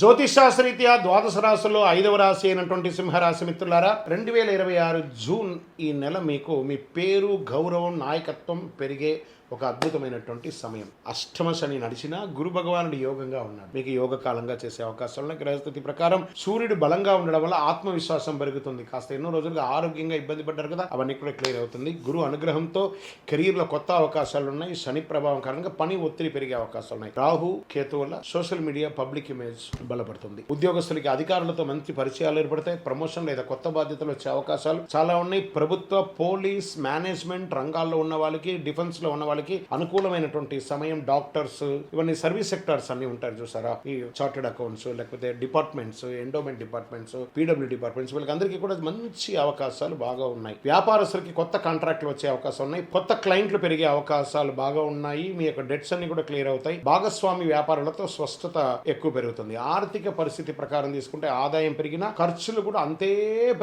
జ్యోతిషాస్త్రరీత్యా ద్వాదశ రాశుల్లో 5వ రాశి అయినటువంటి సింహరాశి మిత్రులారా, 2026 జూన్ ఈ నెల మీకు మీ పేరు, గౌరవం, నాయకత్వం పెరిగే ఒక అద్భుతమైనటువంటి సమయం. అష్టమ శని నడిచినా గురు భగవానుడు యోగంగా ఉన్నాడు. మీకు యోగ కాలంగా చేసే అవకాశాలు. గ్రహస్థితి ప్రకారం సూర్యుడు బలంగా ఉండడం వల్ల ఆత్మవిశ్వాసం పెరుగుతుంది. కాస్త ఎన్నో రోజులుగా ఆరోగ్యంగా ఇబ్బంది పడ్డారు కదా, అవన్నీ కూడా క్లియర్ అవుతుంది. గురు అనుగ్రహంతో కెరీర్లో కొత్త అవకాశాలు ఉన్నాయి. శని ప్రభావం కారణంగా పని ఒత్తిడి పెరిగే అవకాశాలు ఉన్నాయి. రాహు కేతు వల్ల సోషల్ మీడియా, పబ్లిక్ ఇమేజ్ బలపడుతుంది. ఉద్యోగస్తులకి అధికారులతో మంచి పరిచయాలు ఏర్పడతాయి. ప్రమోషన్ లేదా కొత్త బాధ్యతలు వచ్చే అవకాశాలు చాలా ఉన్నాయి. ప్రభుత్వ, పోలీస్, మేనేజ్మెంట్ రంగాల్లో ఉన్న వాళ్ళకి, డిఫెన్స్ లో ఉన్న వాళ్ళకి అనుకూలమైనటువంటి సమయం. డాక్టర్స్, ఇవన్నీ సర్వీస్ సెక్టార్స్ అన్ని ఉంటారు చూసారా, ఈ చార్టెడ్ అకౌంట్స్, లేకపోతే departments, endowment departments, PW departments, వీళ్ళకి అందరికీ కూడా మంచి అవకాశాలు బాగా ఉన్నాయి. వ్యాపారస్తులకి కొత్త కాంట్రాక్ట్లు వచ్చే అవకాశాలు ఉన్నాయి. కొత్త క్లయింట్లు పెరిగే అవకాశాలు బాగా ఉన్నాయి. మీ యొక్క డెట్స్ అన్ని కూడా క్లియర్ అవుతాయి. భాగస్వామి వ్యాపారాలతో స్వస్థత ఎక్కువ పెరుగుతుంది. ఆర్థిక పరిస్థితి ప్రకారం తీసుకుంటే ఆదాయం పెరిగినా ఖర్చులు కూడా అంతే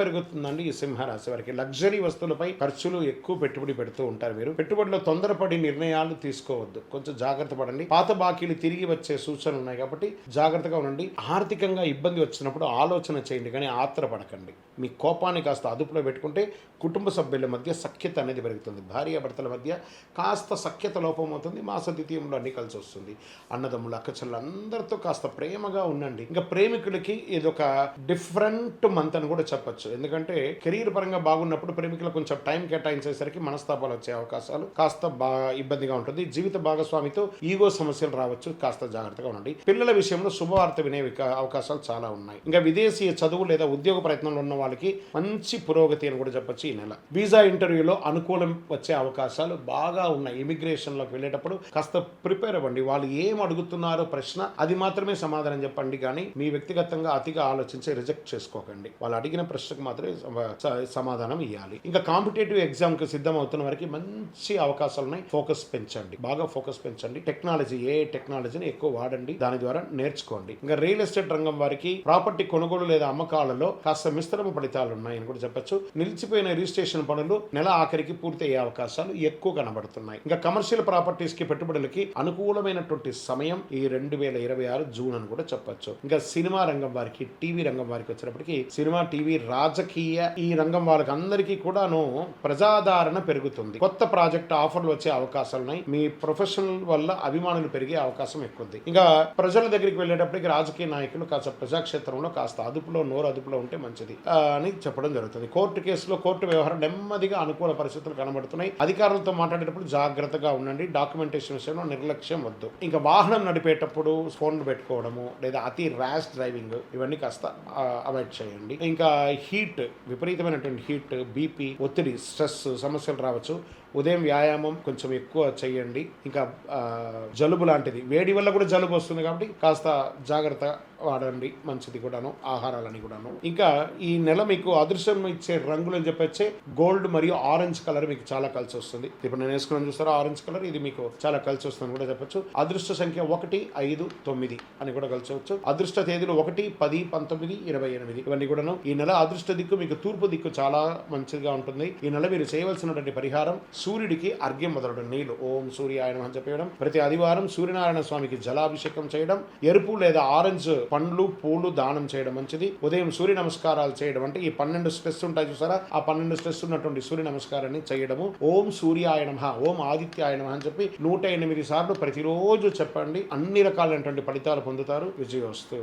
పెరుగుతుందండి. ఈ సింహరాశి వారికి లగ్జరీ వస్తువులపై ఖర్చులు ఎక్కువ పెట్టుబడి పెడుతూ ఉంటారు. మీరు పెట్టుబడిలో తొందరపడి నిర్ణయాలు తీసుకోవద్దు, కొంచెం జాగ్రత్త పడండి. పాత బాకీలు తిరిగి వచ్చే సూచనలు ఉన్నాయి కాబట్టి జాగ్రత్తగా ఉండండి. ఆర్థికంగా ఇబ్బంది వచ్చినప్పుడు ఆలోచన చేయండి, కానీ ఆత్రపడకండి. మీ కోపాన్ని కాస్త అదుపులో పెట్టుకుంటే కుటుంబ సభ్యుల మధ్య సఖ్యత అనేది పెరుగుతుంది. భార్యాభర్తల మధ్య కాస్త సఖ్యత లోపం అవుతుంది. మాస ద్వితీయంలో అన్ని కలిసి వస్తుంది. అన్నదమ్ములు, అక్కచెల్లెలు అందరితో కాస్త ప్రేమగా ఉండండి. ఇంకా ప్రేమికులకి ఇదొక డిఫరెంట్ మంత్ అని కూడా చెప్పొచ్చు. ఎందుకంటే కెరీర్ పరంగా బాగున్నప్పుడు ప్రేమికులకు కొంచెం టైం కేటాయించేసరికి మనస్తాపాలు వచ్చే అవకాశాలు కాస్త ఇబ్బందిగా ఉంటుంది. జీవిత భాగస్వామితో ఈగో సమస్యలు రావచ్చు, కాస్త జాగ్రత్తగా ఉండండి. పిల్లల విషయంలో శుభవార్త వినే అవకాశాలు చాలా ఉన్నాయి. ఇంకా విదేశీ చదువు లేదా ఉద్యోగ ప్రయత్నంలో ఉన్న వాళ్ళకి మంచి పురోగతి అని కూడా చెప్పొచ్చు. ఈ నెల వీసా ఇంటర్వ్యూలో అనుకూలం వచ్చే అవకాశాలు బాగా ఉన్నాయి. ఇమిగ్రేషన్ లోకి వెళ్ళేటప్పుడు కాస్త ప్రిపేర్ అవ్వండి. వాళ్ళు ఏం అడుగుతున్నారో ప్రశ్న, అది మాత్రమే సమాధానం చెప్పండి, కానీ మీ వ్యక్తిగతంగా అతిగా ఆలోచించి రిజెక్ట్ చేసుకోకండి. వాళ్ళు అడిగిన ప్రశ్నకు మాత్రమే సమాధానం ఇవ్వాలి. ఇంకా కాంపిటేటివ్ ఎగ్జామ్ కి సిద్ధం అవుతున్న వారికి మంచి అవకాశాలు ఉన్నాయి. ఫోకస్ పెంచండి, బాగా ఫోకస్ పెంచండి. టెక్నాలజీ, ఏ టెక్నాలజీని ఎక్కువ వాడండి, దాని ద్వారా నేర్చుకోండి. ఇంకా రియల్ ఎస్టేట్ రంగం వారికి ప్రాపర్టీ కొనుగోలు లేదా అమ్మకాలలో కాస్త మిశ్రమ ఫలితాలు ఉన్నాయని కూడా చెప్పొచ్చు. నిలిచిపోయిన రిజిస్ట్రేషన్ పనులు నెల ఆఖరికి పూర్తి అయ్యే అవకాశాలు ఎక్కువ కనబడుతున్నాయి. ఇంకా కమర్షియల్ ప్రాపర్టీస్ కి పెట్టుబడులకి అనుకూలమైనటువంటి సమయం ఈ 2026 జూన్ అని కూడా చెప్పొచ్చు. ఇంకా సినిమా రంగం వారికి, టీవీ రంగం వారికి వచ్చేటప్పటికి సినిమా, టీవీ, రాజకీయ ఈ రంగం వాళ్ళకి అందరికీ కూడాను ప్రజాదరణ పెరుగుతుంది. కొత్త ప్రాజెక్ట్ ఆఫర్లు వచ్చే అవకాశాలు ఉన్నాయి. మీ ప్రొఫెషనల్ వల్ల అభిమానులు పెరిగే అవకాశం ఎక్కువ ఉంది. ఇంకా ప్రజల దగ్గరికి వెళ్ళేటప్పటికి రాజకీయ నాయకులు కాస్త ప్రజాక్షేత్రంలో కాస్త నోరు అదుపులో ఉంటే మంచిది అని చెప్పడం జరుగుతుంది. కోర్టు కేసులో కోర్టు వ్యవహారం నెమ్మదిగా అనుకూల పరిస్థితులు కనబడుతున్నాయి. అధికారులతో మాట్లాడేటప్పుడు జాగ్రత్తగా ఉండండి. డాక్యుమెంటేషన్ విషయంలో నిర్లక్ష్యం వద్దు. ఇంకా వాహనం నడిపేటప్పుడు ఫోన్లు పెట్టుకోవడము లేదా అతి ర్యాష్ డ్రైవింగ్, ఇవన్నీ కాస్త అవాయిడ్ చేయండి. ఇంకా హీట్, విపరీతమైనటువంటి హీట్, బీపీ, ఒత్తిడి, స్ట్రెస్ సమస్యలు రావచ్చు. ఉదయం వ్యాయామం కొంచెం ఎక్కువ చేయండి. ఇంకా జలుబు లాంటిది, వేడి వల్ల కూడా జలుబు వస్తుంది కాబట్టి కాస్త జాగ్రత్త వాడండి, మంచిది కూడాను, ఆహారాలని కూడాను. ఇంకా ఈ నెల మీకు అదృష్టం ఇచ్చే రంగులు అని చెప్పొచ్చే గోల్డ్ మరియు ఆరెంజ్ కలర్ మీకు చాలా కలిసి వస్తుంది. ఇప్పుడు నేను వేసుకున్నాను చూస్తారా ఆరెంజ్ కలర్, ఇది మీకు చాలా కలిసి వస్తుంది కూడా చెప్పొచ్చు. అదృష్ట సంఖ్య 1, 5, 9 అని కూడా కలిసవచ్చు. అదృష్ట తేదీలు 1, 10, 19, 28 ఇవన్నీ కూడాను. ఈ నెల అదృష్ట దిక్కు మీకు తూర్పు దిక్కు చాలా మంచిగా ఉంటుంది. ఈ నెల మీరు చేయవలసినటువంటి పరిహారం సూర్యుడికి అర్ఘ్యం మొదలడం, నీళ్లు ఓం సూర్యాయ నమః అని చెప్పడం. ప్రతి ఆదివారం సూర్యనారాయణ స్వామికి జలాభిషేకం చేయడం, ఎరుపు లేదా ఆరెంజ్ పండ్లు, పూలు దానం చేయడం మంచిది. ఉదయం సూర్య నమస్కారాలు చేయడం, అంటే ఈ 12 స్ట్రెస్ ఉంటాయి చూసారా, ఆ 12 స్ట్రెస్ ఉన్నటువంటి సూర్య నమస్కారాన్ని చేయడము. ఓం సూర్యాయ నమః, ఓం ఆదిత్యాయ నమః అని చెప్పి 108 సార్లు ప్రతిరోజు చెప్పండి. అన్ని రకాలైనటువంటి ఫలితాలు పొందుతారు. విజయోస్తు.